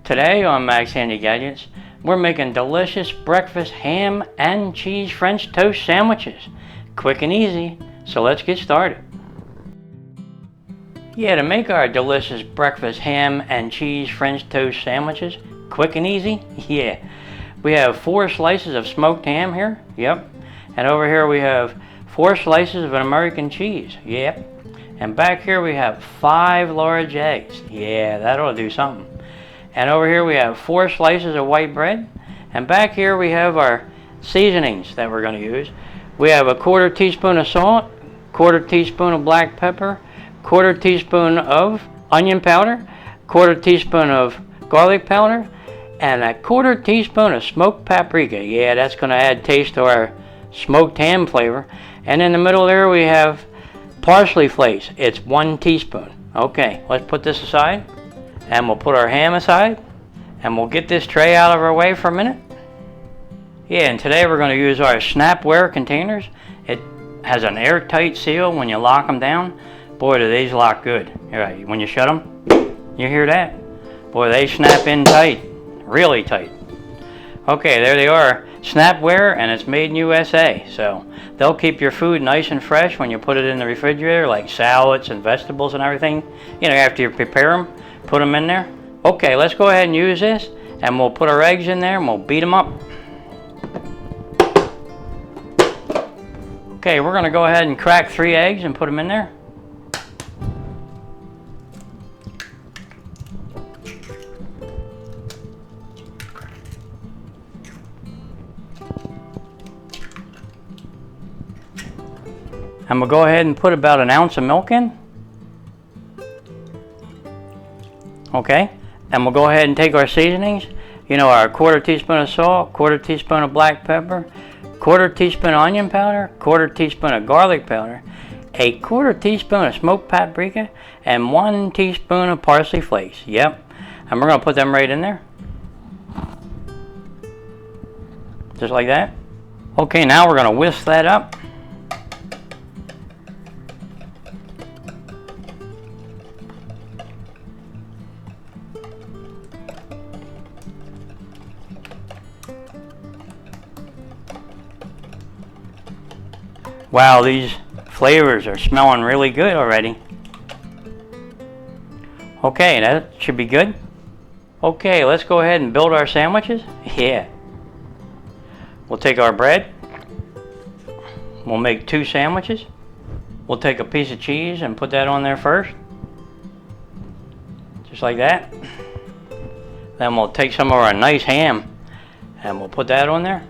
Today on Max Handy Gadgets, we're making delicious breakfast ham and cheese French toast sandwiches. Quick and easy, so let's get started. Yeah, to make our delicious breakfast ham and cheese French toast sandwiches, quick and easy, yeah. We have 4 slices of smoked ham here, yep. And over here we have 4 slices of an American cheese, yep. And back here we have 5 large eggs, yeah, that'll do something. And over here we have 4 slices of white bread. And back here we have our seasonings that we're going to use. We have a 1/4 teaspoon of salt, 1/4 teaspoon of black pepper, 1/4 teaspoon of onion powder, 1/4 teaspoon of garlic powder, and a 1/4 teaspoon of smoked paprika. Yeah, that's going to add taste to our smoked ham flavor. And in the middle there we have parsley flakes. It's 1 teaspoon. Okay, let's put this aside. And we'll put our ham aside, and we'll get this tray out of our way for a minute. Yeah, and today we're going to use our Snapware containers. It has an airtight seal when you lock them down. Boy, do these lock good. Right, when you shut them, you hear that? Boy, they snap in tight, really tight. Okay, there they are. Snapware, and it's made in USA, so they'll keep your food nice and fresh when you put it in the refrigerator, like salads and vegetables and everything. You know, after you prepare them. Put them in there. Okay, let's go ahead and use this, and we'll put our eggs in there and we'll beat them up. Okay, we're going to go ahead and crack 3 eggs and put them in there. And we'll go ahead and put about 1 ounce of milk in. Okay, and we'll go ahead and take our seasonings, you know, our 1/4 teaspoon of salt, 1/4 teaspoon of black pepper, 1/4 teaspoon of onion powder, 1/4 teaspoon of garlic powder, a 1/4 teaspoon of smoked paprika, and 1 teaspoon of parsley flakes. Yep, and we're going to put them right in there. Just like that. Okay, now we're going to whisk that up. Wow, these flavors are smelling really good already. Okay, that should be good. Okay, let's go ahead and build our sandwiches. Yeah. We'll take our bread. We'll make 2 sandwiches. We'll take a piece of cheese and put that on there first. Just like that. Then we'll take some of our nice ham and we'll put that on there.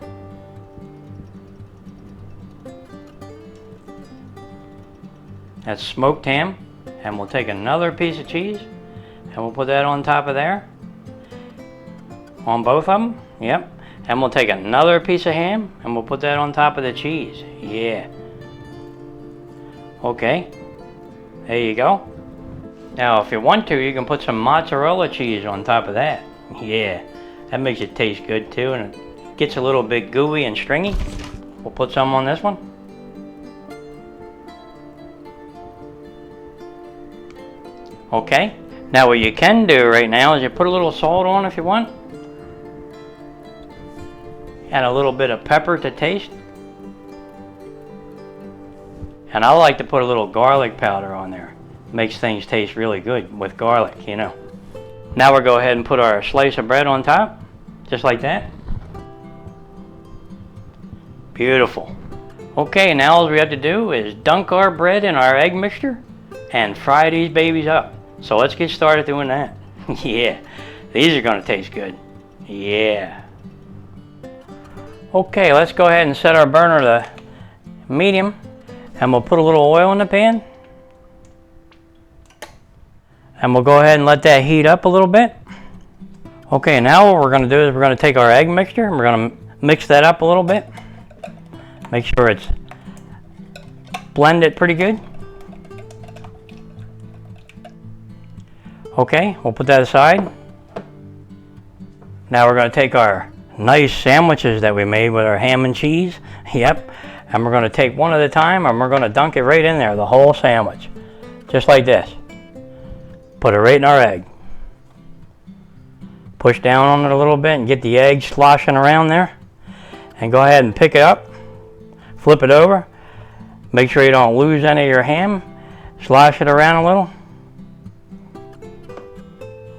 That's smoked ham, and we'll take another piece of cheese and we'll put that on top of there, on both of them. Yep. And we'll take another piece of ham and we'll put that on top of the cheese. Yeah. Okay, there you go. Now if you want to, you can put some mozzarella cheese on top of that. Yeah, that makes it taste good too, and it gets a little bit gooey and stringy. We'll put some on this one. Okay, now what you can do right now is you put a little salt on if you want. And a little bit of pepper to taste. And I like to put a little garlic powder on there. Makes things taste really good with garlic, you know. Now we'll go ahead and put our slice of bread on top, just like that. Beautiful. Okay, now all we have to do is dunk our bread in our egg mixture and fry these babies up. So let's get started doing that. Yeah, these are going to taste good. Yeah. Okay, let's go ahead and set our burner to medium, and we'll put a little oil in the pan. And we'll go ahead and let that heat up a little bit. Okay, now what we're going to do is we're going to take our egg mixture and we're going to mix that up a little bit. Make sure it's blend it pretty good. Okay, we'll put that aside. Now we're going to take our nice sandwiches that we made with our ham and cheese. Yep. And we're going to take one at a time and we're going to dunk it right in there, the whole sandwich. Just like this. Put it right in our egg. Push down on it a little bit and get the egg sloshing around there. And go ahead and pick it up. Flip it over. Make sure you don't lose any of your ham. Slosh it around a little.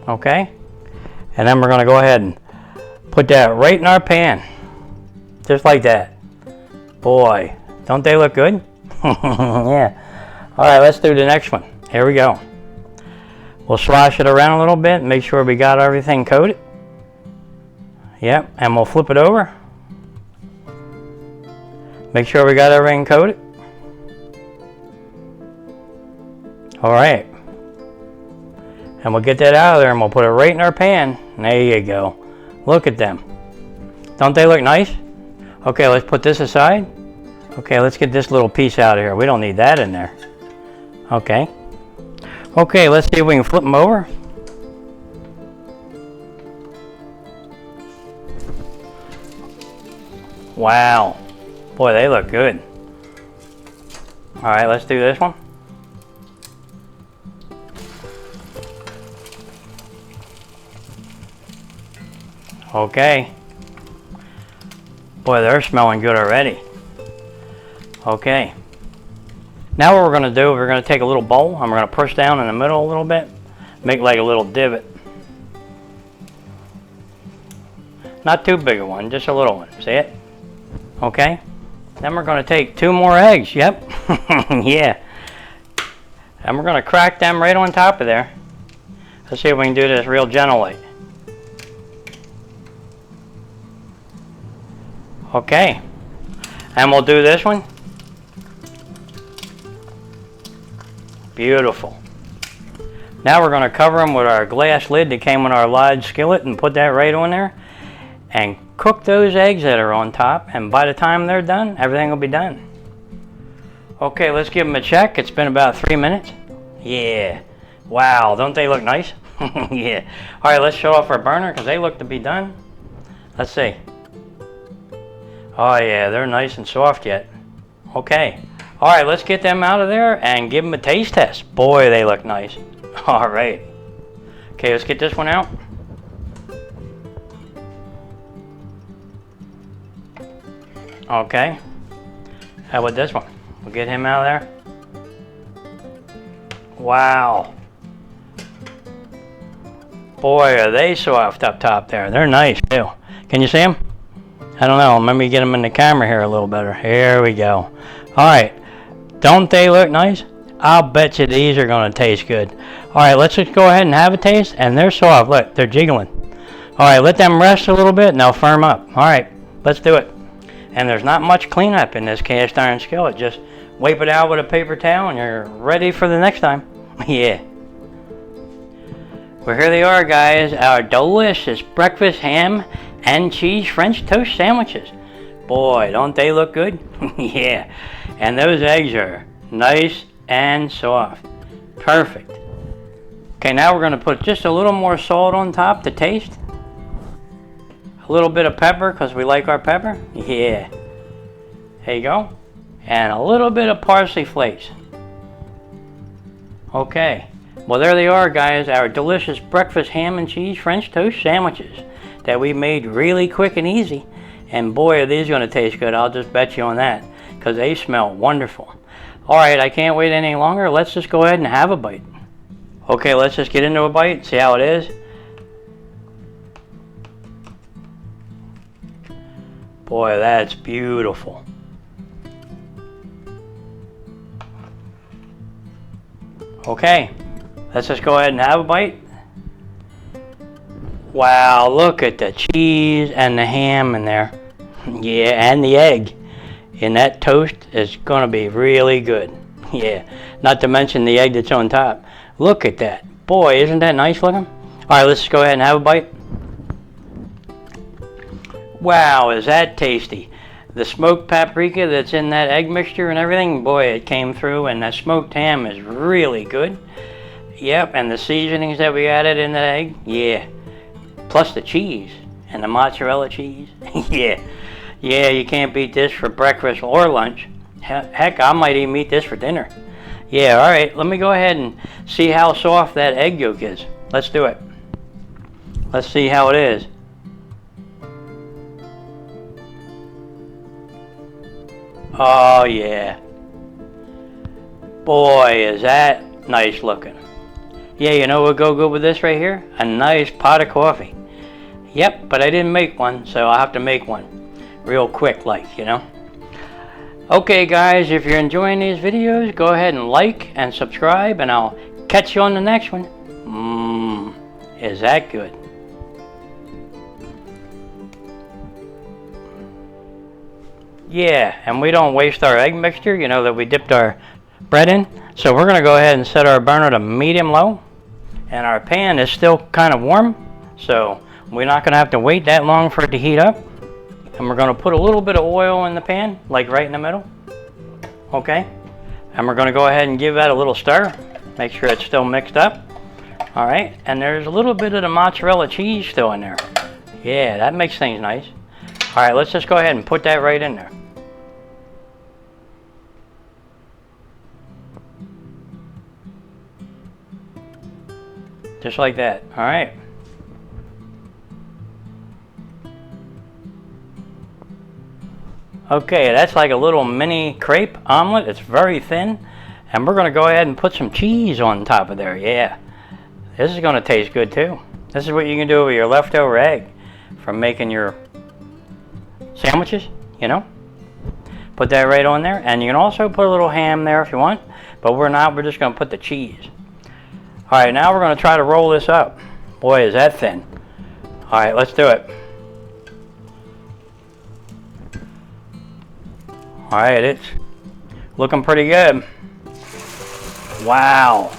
Okay. And then we're going to go ahead and put that right in our pan. Just like that. Boy, don't they look good? Yeah. Alright, let's do the next one. Here we go. We'll slosh it around a little bit. Make sure we got everything coated. Yep. And we'll flip it over. Make sure we got everything coated. Alright. And we'll get that out of there and we'll put it right in our pan. There you go. Look at them. Don't they look nice? Okay, let's put this aside. Okay, let's get this little piece out of here. We don't need that in there. Okay. Okay, let's see if we can flip them over. Wow. Boy, they look good. Alright, let's do this one. Okay. Boy, they're smelling good already. Okay. Now what we're going to do, we're going to take a little bowl and we're going to push down in the middle a little bit. Make like a little divot. Not too big a one, just a little one. See it? Okay. Then we're going to take 2 more eggs. Yep. Yeah. And we're going to crack them right on top of there. Let's see if we can do this real gently. Okay. And we'll do this one. Beautiful. Now we're going to cover them with our glass lid that came with our large skillet and put that right on there. And cook those eggs that are on top. And by the time they're done, everything will be done. Okay, let's give them a check. It's been about 3 minutes. Yeah. Wow, don't they look nice? Yeah. All right, let's show off our burner because they look to be done. Let's see. Oh yeah, they're nice and soft yet. Okay. All right, let's get them out of there and give them a taste test. Boy, they look nice. All right. Okay, let's get this one out. Okay. How about this one? We'll get him out of there. Wow. Boy, are they soft up top there. They're nice too. Can you see them? I don't know. Let me get them in the camera here a little better. Here we go. All right. Don't they look nice? I'll bet you these are going to taste good. All right, let's just go ahead and have a taste. And they're soft. Look, they're jiggling. All right, let them rest a little bit and they'll firm up. All right, let's do it. And there's not much cleanup in this cast iron skillet. Just wipe it out with a paper towel and you're ready for the next time. Yeah. Well, here they are, guys. Our delicious breakfast ham and cheese French toast sandwiches. Boy, don't they look good? Yeah. And those eggs are nice and soft. Perfect. Okay, now we're going to put just a little more salt on top to taste. A little bit of pepper because we like our pepper. Yeah. There you go. And a little bit of parsley flakes. Okay. Well, there they are, guys. Our delicious breakfast ham and cheese French toast sandwiches that we made really quick and easy. And boy, are these going to taste good. I'll just bet you on that because they smell wonderful. All right, I can't wait any longer. Let's just go ahead and have a bite. Okay, let's just get into a bite, see how it is. Boy, that's beautiful. Okay, let's just go ahead and have a bite. Wow, look at the cheese and the ham in there. Yeah, and the egg. And that toast is going to be really good. Yeah, not to mention the egg that's on top. Look at that. Boy, isn't that nice looking? All right, let's just go ahead and have a bite. Wow, is that tasty. The smoked paprika that's in that egg mixture and everything, boy, it came through. And that smoked ham is really good. Yep, and the seasonings that we added in the egg, yeah. Plus the cheese and the mozzarella cheese. Yeah. Yeah, you can't beat this for breakfast or lunch. Heck, I might even eat this for dinner. Yeah, all right, let me go ahead and see how soft that egg yolk is. Let's do it. Let's see how it is. Oh yeah. Boy, is that nice looking. Yeah, you know what would go good with this right here? A nice pot of coffee. Yep, but I didn't make one, so I'll have to make one real quick like, you know. Okay guys, if you're enjoying these videos, go ahead and like and subscribe, and I'll catch you on the next one. Is that good? Yeah, and we don't waste our egg mixture, you know, that we dipped our bread in. So we're gonna go ahead and set our burner to medium low. And our pan is still kind of warm, so we're not gonna have to wait that long for it to heat up. And we're gonna put a little bit of oil in the pan, like right in the middle. Okay, and we're gonna go ahead and give that a little stir. Make sure it's still mixed up. All right, and there's a little bit of the mozzarella cheese still in there. Yeah, that makes things nice. All right, let's just go ahead and put that right in there. Just like that, all right. Okay, that's like a little mini crepe omelet. It's very thin. And we're gonna go ahead and put some cheese on top of there, yeah. This is gonna taste good too. This is what you can do with your leftover egg from making your sandwiches, you know. Put that right on there. And you can also put a little ham there if you want, but we're not, we're just gonna put the cheese. All right, now we're going to try to roll this up. Boy, is that thin. All right, let's do it. All right, it's looking pretty good. Wow.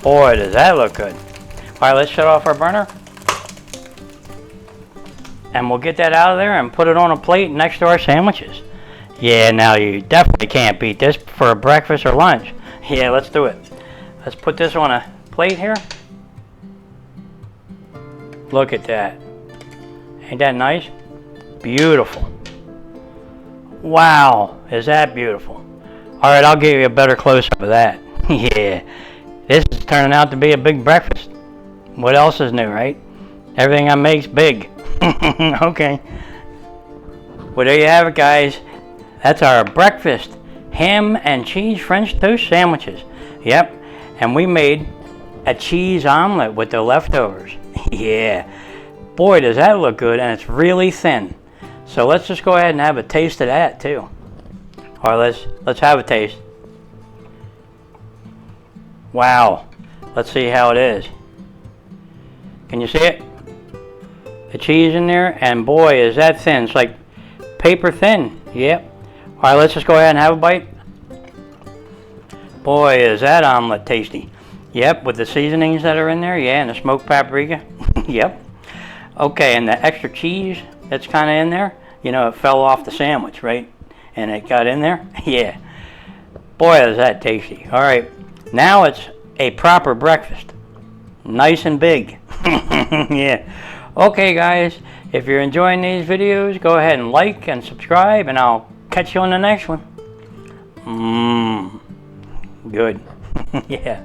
Boy, does that look good. All right, let's shut off our burner. And we'll get that out of there and put it on a plate next to our sandwiches. Yeah, now you definitely can't beat this for a breakfast or lunch. Yeah, let's do it. Let's put this on a plate here. Look at that. Ain't that nice? Beautiful. Wow, is that beautiful. All right, I'll give you a better close-up of that. Yeah, this is turning out to be a big breakfast. What else is new, right? Everything I make's big. Okay. Well, there you have it, guys. That's our breakfast ham and cheese French toast sandwiches. Yep. And we made a cheese omelet with the leftovers. Yeah. Boy, does that look good, and it's really thin. So let's just go ahead and have a taste of that too. All right, let's have a taste. Wow. Let's see how it is. Can you see it? The cheese in there, and boy, is that thin. It's like paper thin. Yep. All right, let's just go ahead and have a bite. Boy, is that omelet tasty. Yep, with the seasonings that are in there, yeah, and the smoked paprika. Yep. Okay, and the extra cheese that's kind of in there, you know, it fell off the sandwich, right? And it got in there. Yeah. Boy, is that tasty. All right, now it's a proper breakfast. Nice and big. Yeah. Okay, guys, if you're enjoying these videos, go ahead and like and subscribe, and I'll catch you on the next one. Good. Yeah.